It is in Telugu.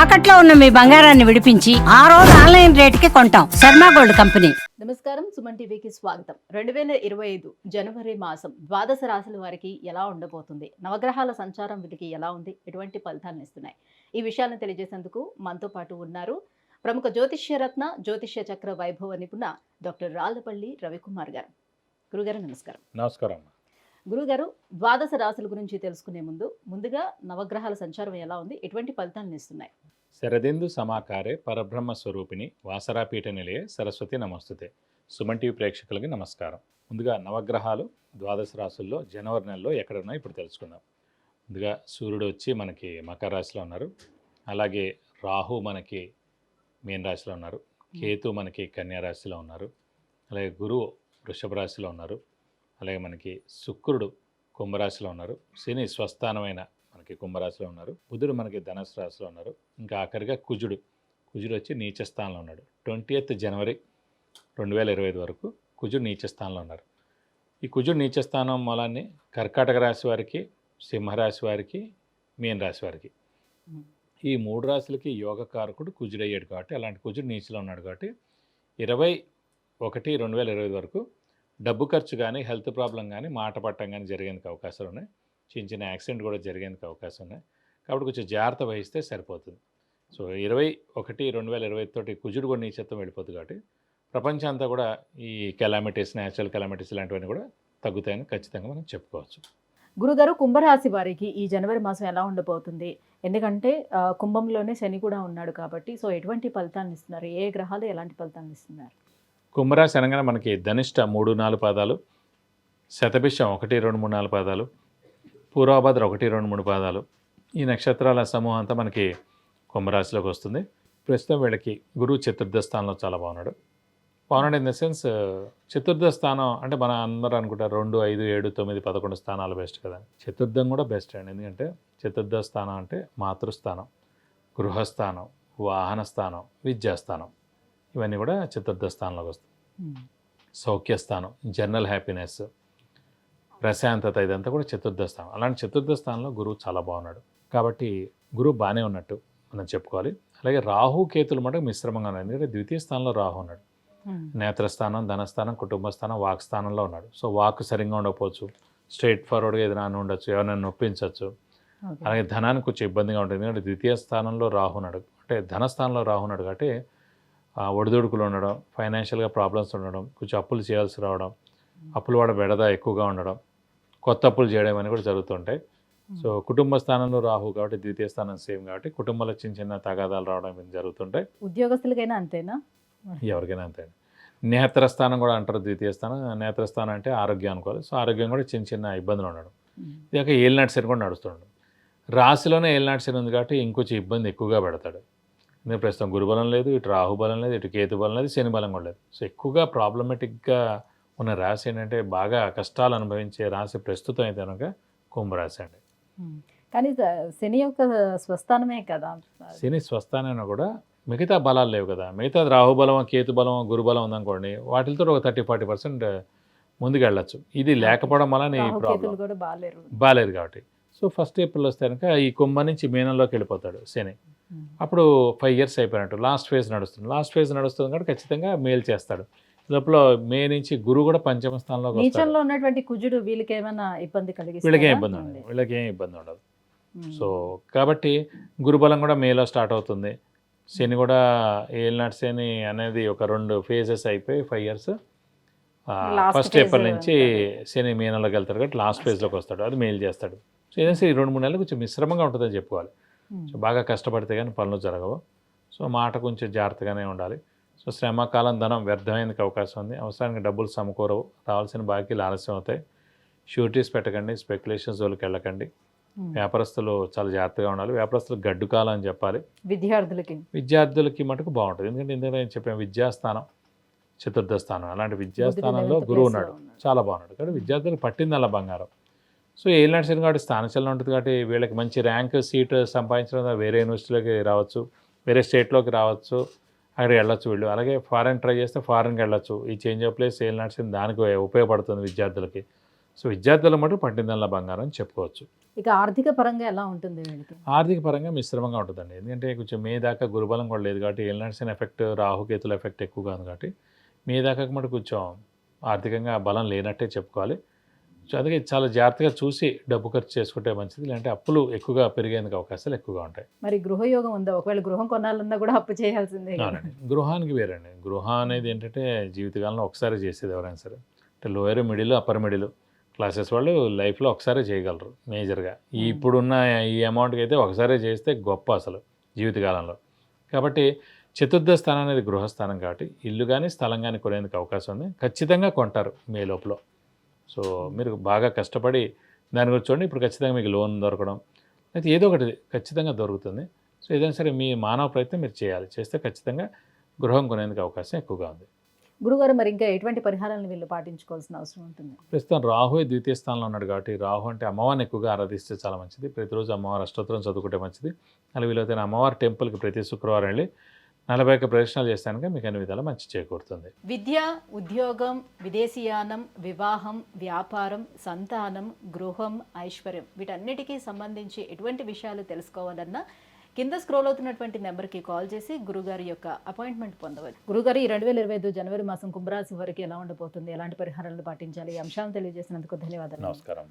తాకట్లో ఉన్న మీ బంగారాన్ని విడిపించి ఆ రోజు ఆన్లైన్ రేటుకి కొంటాం. Sharma gold company. నమస్కారం, సుమన్ టీవీకి స్వాగతం. 2025 జనవరి మాసం ద్వాదశ రాశుల వారికి ఎలా ఉండబోతుంది, నవగ్రహాల సంచారం వీరికి ఎలా ఉంది, ఎటువంటి ఫలితాలను ఇస్తున్నాయి, ఈ విషయాలను తెలియజేసేందుకు మనతో పాటు ఉన్నారు ప్రముఖ జ్యోతిష్య రత్న జ్యోతిష్య చక్ర వైభవ నిపుణ డాక్టర్ రాళ్లపల్లి రవికుమార్ గారు. గురుగారు నమస్కారం. నమస్కారం. గురుగారు, ద్వాదశ రాశుల గురించి తెలుసుకునే ముందుగా నవగ్రహాల సంచారం ఎలా ఉంది, ఎటువంటి ఫలితాలను ఇస్తున్నాయి? శరదిందు సమాకారే పరబ్రహ్మ స్వరూపిణి వాసరాపీఠ నిలయే సరస్వతి నమస్తుతే. సుమన్ టీవీ ప్రేక్షకులకి నమస్కారం. ముందుగా నవగ్రహాలు ద్వాదశ రాశుల్లో జనవరి నెలలో ఎక్కడ ఉన్నాయో ఇప్పుడు తెలుసుకుందాం. ముందుగా సూర్యుడు వచ్చి మనకి మకర రాశిలో ఉన్నారు. అలాగే రాహు మనకి మీన రాశిలో ఉన్నారు. కేతు మనకి కన్యా రాశిలో ఉన్నారు. అలాగే గురువు వృషభ రాశిలో ఉన్నారు. అలాగే మనకి శుక్రుడు కుంభరాశిలో ఉన్నారు. శని స్వస్థానమైన మనకి కుంభరాశిలో ఉన్నారు. బుధుడు మనకి ధనుసు రాశిలో ఉన్నారు. ఇంకా ఆఖరిగా కుజుడు వచ్చి నీచ స్థానంలో ఉన్నాడు. 20th జనవరి 2025 వరకు కుజుడు నీచ స్థానంలో ఉన్నారు. ఈ కుజుడు నీచ స్థానం మూలాన్ని కర్కాటక రాశి వారికి, సింహరాశి వారికి, మీన రాశి వారికి, ఈ 3 రాశులకి యోగకారకుడు కుజుడు అయ్యాడు కాబట్టి, అలాంటి కుజుడు నీచలో ఉన్నాడు కాబట్టి 21/2025 వరకు డబ్బు ఖర్చు కానీ, హెల్త్ ప్రాబ్లం కానీ, మాట పట్టం కానీ జరిగేందుకు అవకాశాలు ఉన్నాయి. చిన్న యాక్సిడెంట్ కూడా జరిగేందుకు అవకాశం ఉన్నాయి. కాబట్టి కొంచెం జాగ్రత్త వహిస్తే సరిపోతుంది. సో 21/2025 తోటి కుజుడు కూడా నీచత్వం వెళ్ళిపోతుంది కాబట్టి ప్రపంచం అంతా కూడా ఈ కెలామిటీస్, న్యాచురల్ కెలామిటీస్ ఇలాంటివన్నీ కూడా తగ్గుతాయని ఖచ్చితంగా మనం చెప్పుకోవచ్చు. గురుగారు, కుంభరాశి వారికి ఈ జనవరి మాసం ఎలా ఉండబోతుంది? ఎందుకంటే కుంభంలోనే శని కూడా ఉన్నాడు కాబట్టి, సో ఎటువంటి ఫలితాలను ఇస్తున్నారు, ఏ గ్రహాలు ఎలాంటి ఫలితాలను ఇస్తున్నారు? కుంభరాశి అనగానే మనకి ధనిష్ట 3-4 పాదాలు, శతభిషం 1-2-3-4 పాదాలు, పూర్వభద్ర 1-2-3 పాదాలు, ఈ నక్షత్రాల సమూహం అంతా మనకి కుంభరాశిలోకి వస్తుంది. ప్రస్తుతం వీళ్ళకి గురువు చతుర్థ స్థానంలో చాలా బాగున్నాడు. ఇన్ ద సెన్స్ చతుర్థ స్థానం అంటే మన అందరూ అనుకుంటారు 2, 5, 7, 9, 11 స్థానాలు బెస్ట్ కదా. చతుర్థం కూడా బెస్ట్ అండి. ఎందుకంటే చతుర్థ స్థానం అంటే మాతృస్థానం, గృహస్థానం, వాహన స్థానం, విద్యాస్థానం, ఇవన్నీ కూడా చతుర్థ స్థానంలోకి వస్తాయి. సౌఖ్యస్థానం, జనరల్ హ్యాపీనెస్, ప్రశాంతత, ఇదంతా కూడా చతుర్థ స్థానం. అలాంటి చతుర్థ స్థానంలో గురువు చాలా బాగున్నాడు కాబట్టి గురువు బాగానే ఉన్నట్టు మనం చెప్పుకోవాలి. అలాగే రాహు కేతులు మటుకు మిశ్రమంగా ఉన్నాయి. ఎందుకంటే ద్వితీయ స్థానంలో రాహు ఉన్నాడు. నేత్రస్థానం, ధనస్థానం, కుటుంబ స్థానం, వాక్ స్థానంలో ఉన్నాడు. సో వాక్ సరిగ్గా ఉండకపోవచ్చు, స్ట్రైట్ ఫార్వర్డ్గా ఏదైనా అని ఉండొచ్చు, ఎవరైనా నొప్పించవచ్చు. అలాగే ధనానికి కొంచెం ఇబ్బందిగా ఉంటుంది. ఎందుకంటే ద్వితీయ స్థానంలో రాహు ఉన్నాడు, అంటే ధనస్థానంలో రాహు ఉన్నాడు కాబట్టి ఒడిదుడుకులు ఉండడం, ఫైనాన్షియల్గా ప్రాబ్లమ్స్ ఉండడం, కొంచెం అప్పులు చేయాల్సి రావడం, అప్పులు వాడ బెడద ఎక్కువగా ఉండడం, కొత్త అప్పులు చేయడం అని కూడా జరుగుతుంటాయి. సో కుటుంబ స్థానంలో రాహు కాబట్టి ద్వితీయ స్థానం సేమ్ కాబట్టి కుటుంబంలో చిన్న తగాదాలు రావడం జరుగుతుంటాయి. ఉద్యోగస్తులకైనా అంతేనా? ఎవరికైనా అంతే. నేత్రస్థానం కూడా అంటారు ద్వితీయ స్థానం. నేత్రస్థానం అంటే ఆరోగ్యం అనుకోవాలి. సో ఆరోగ్యం కూడా చిన్న ఇబ్బందులు ఉండడం. ఇక ఏలినాటి శని కూడా నడుస్తుండడం. రాశిలోనే ఏలినాటి శని ఉంది కాబట్టి ఇంకొంచెం ఇబ్బంది ఎక్కువగా పెడతాడు. ఎందుకంటే ప్రస్తుతం గురుబలం లేదు, ఇటు రాహుబలం లేదు, ఇటు కేతు బలం లేదు, శని బలం కూడా లేదు. సో ఎక్కువగా ప్రాబ్లమేటిక్గా ఉన్న రాశి ఏంటంటే బాగా కష్టాలు అనుభవించే రాశి ప్రస్తుతం అయితే కనుక కుంభరాశి అండి. కానీ శని యొక్క స్వస్థానమే కదా. శని స్వస్థానైనా కూడా మిగతా బలాలు లేవు కదా. మిగతా రాహుబలం, కేతు బలం, గురుబలం ఉందనుకోండి, వాటితో ఒక 30-40% ముందుకు వెళ్ళచ్చు. ఇది లేకపోవడం వల్ల ఈ ప్రాబ్లం బాగాలేరు కాబట్టి. సో 1st ఏప్రిల్ వస్తే కనుక ఈ కుంభ నుంచి మీనంలోకి వెళ్ళిపోతాడు శని. అప్పుడు 5 years అయిపోయినట్టు. లాస్ట్ ఫేజ్ నడుస్తుంది కాబట్టి ఖచ్చితంగా మేలు చేస్తాడు. లోపల మే నుంచి గురువు కూడా పంచమ స్థానంలోకి నీచంలో ఉన్నటువంటి కుజుడు వీళ్ళకి ఏమైనా ఇబ్బంది కలిగిస్తే వీళ్ళకేం ఇబ్బంది ఉండదు. సో కాబట్టి గురుబలం కూడా మేలో స్టార్ట్ అవుతుంది. శని కూడా ఏలినాటి శని అనేది ఒక 2 phases అయిపోయి 5 years 1st ఏప్రిల్ నుంచి శని మీనంలోకి వెళ్తాడు కాబట్టి లాస్ట్ ఫేజ్లోకి వస్తాడు. అది మేలు చేస్తాడు. సో ఏదైనా ఈ 2-3 నెలలు కొంచెం మిశ్రమంగా ఉంటుందని చెప్పుకోవాలి. సో బాగా కష్టపడితే కానీ పనులు జరగవు. సో మాట కొంచెం జాగ్రత్తగానే ఉండాలి. సో శ్రమకాలం ధనం వ్యర్థమయ్యేందుకు అవకాశం ఉంది. అవసరానికి డబ్బులు సమకూరవు, రావాల్సిన బాకీలు ఆలస్యం అవుతాయి. షూరిటీస్ పెట్టకండి, స్పెక్యులేషన్స్ జోలికి వెళ్ళకండి. వ్యాపారస్తులు చాలా జాగ్రత్తగా ఉండాలి. వ్యాపారస్తులు గడ్డు కాలం అని చెప్పాలి. విద్యార్థులకి మటుకు బాగుంటుంది. ఎందుకంటే ఇందులో నేను చెప్పాను విద్యాస్థానం చతుర్థ స్థానం. అలాంటి విద్యాస్థానంలో గురువు ఉన్నాడు, చాలా బాగున్నాడు కాబట్టి విద్యార్థులకు పట్టింది అలా బంగారం. సో ఏలినాటి శని కాబట్టి స్థానచలనం ఉంటుంది కాబట్టి వీళ్ళకి మంచి ర్యాంక్ సీట్ సంపాదించడం వేరే యూనివర్సిటీలోకి రావచ్చు, వేరే స్టేట్లోకి రావచ్చు, అక్కడికి వెళ్ళొచ్చు వీళ్ళు. అలాగే ఫారెన్ ట్రై చేస్తే ఫారెన్కి వెళ్ళొచ్చు. ఈ చేంజ్ ఆఫ్ ప్లేస్ ఏలినాటి శని దానికి ఉపయోగపడుతుంది విద్యార్థులకి. సో విద్యార్థుల మటు పట్టిందల్లా బంగారం అని చెప్పుకోవచ్చు. ఇక ఆర్థిక పరంగా ఎలా ఉంటుంది వీళ్ళకి? ఆర్థిక పరంగా మిశ్రమంగా ఉంటుందండి. ఎందుకంటే కొంచెం మే దాకా గురుబలం కూడా లేదు కాబట్టి ఏలినాటి ఎఫెక్ట్, రాహుకేతుల ఎఫెక్ట్ ఎక్కువగా ఉంది కాబట్టి మే దాకా మటు కొంచెం ఆర్థికంగా బలం లేనట్టే చెప్పుకోవాలి. సో అందుకే చాలా జాగ్రత్తగా చూసి డబ్బు ఖర్చు చేసుకుంటే మంచిది. లేదంటే అప్పులు ఎక్కువగా పెరిగేందుకు అవకాశాలు ఎక్కువగా ఉంటాయి. మరి గృహయోగం ఉందా? ఒకవేళ గృహం కొనాలన్నా కూడా అప్పు చేయాల్సిందే కదా. అవునండి. గృహానికి వేరండి. గృహం అనేది ఏంటంటే జీవితకాలంలో ఒకసారి చేసేది ఎవరైనా సరే. అంటే lower middle, upper middle classes వాళ్ళు లైఫ్లో ఒకసారి చేయగలరు మేజర్గా. ఇప్పుడున్న ఈ అమౌంట్కి అయితే ఒకసారి చేస్తే గొప్ప అసలు జీవితకాలంలో. కాబట్టి చతుర్థ స్థానం అనేది గృహస్థానం కాబట్టి ఇల్లు కానీ స్థలం కానీ కొనేందుకు అవకాశం ఉంది. ఖచ్చితంగా కొంటారు మే లోపల. సో మీరు బాగా కష్టపడి దాని గురించి చూడండి. ఇప్పుడు ఖచ్చితంగా మీకు లోన్ దొరకడం అయితే ఏదో ఒకటి ఖచ్చితంగా దొరుకుతుంది. సో ఏదైనా సరే మీ మానవ ప్రయత్నం మీరు చేయాలి. చేస్తే ఖచ్చితంగా గృహం కొనేందుకు అవకాశం ఎక్కువగా ఉంది. గురుగారు, మరి ఇంకా ఎటువంటి పరిహారాలను వీళ్ళు పాటించుకోవాల్సిన అవసరం ఉంటుంది? ప్రస్తుతం రాహు ద్వితీయ స్థానంలో ఉన్నాడు కాబట్టి రాహు అంటే అమ్మవారిని ఎక్కువగా ఆరాధిస్తే చాలా మంచిది. ప్రతిరోజు అమ్మవారి అష్టోత్తరం చదువుకుంటే మంచిది. అలా వీలైతే అమ్మవారి టెంపుల్కి ప్రతి శుక్రవారం వెళ్ళి 41 ప్రదక్షిణాలు చేస్తానికి మీకు అన్ని విధాలు మంచి చేకూరుతుంది. విద్య, ఉద్యోగం, విదేశీయానం, వివాహం, వ్యాపారం, సంతానం, గృహం, ఐశ్వర్యం వీటన్నిటికీ సంబంధించి ఎటువంటి విషయాలు తెలుసుకోవాలన్నా కింద స్క్రోల్ అవుతున్నటువంటి నెంబర్కి కాల్ చేసి గురుగారి యొక్క అపాయింట్మెంట్ పొందవచ్చు. గురుగారు, ఈ 2025 జనవరి మాసం కుంభరాశి వరకు ఎలా ఉండబోతుంది, ఎలాంటి పరిహారాలు పాటించాలి, ఈ అంశాలను తెలియజేసినందుకు ధన్యవాదాలు. నమస్కారం.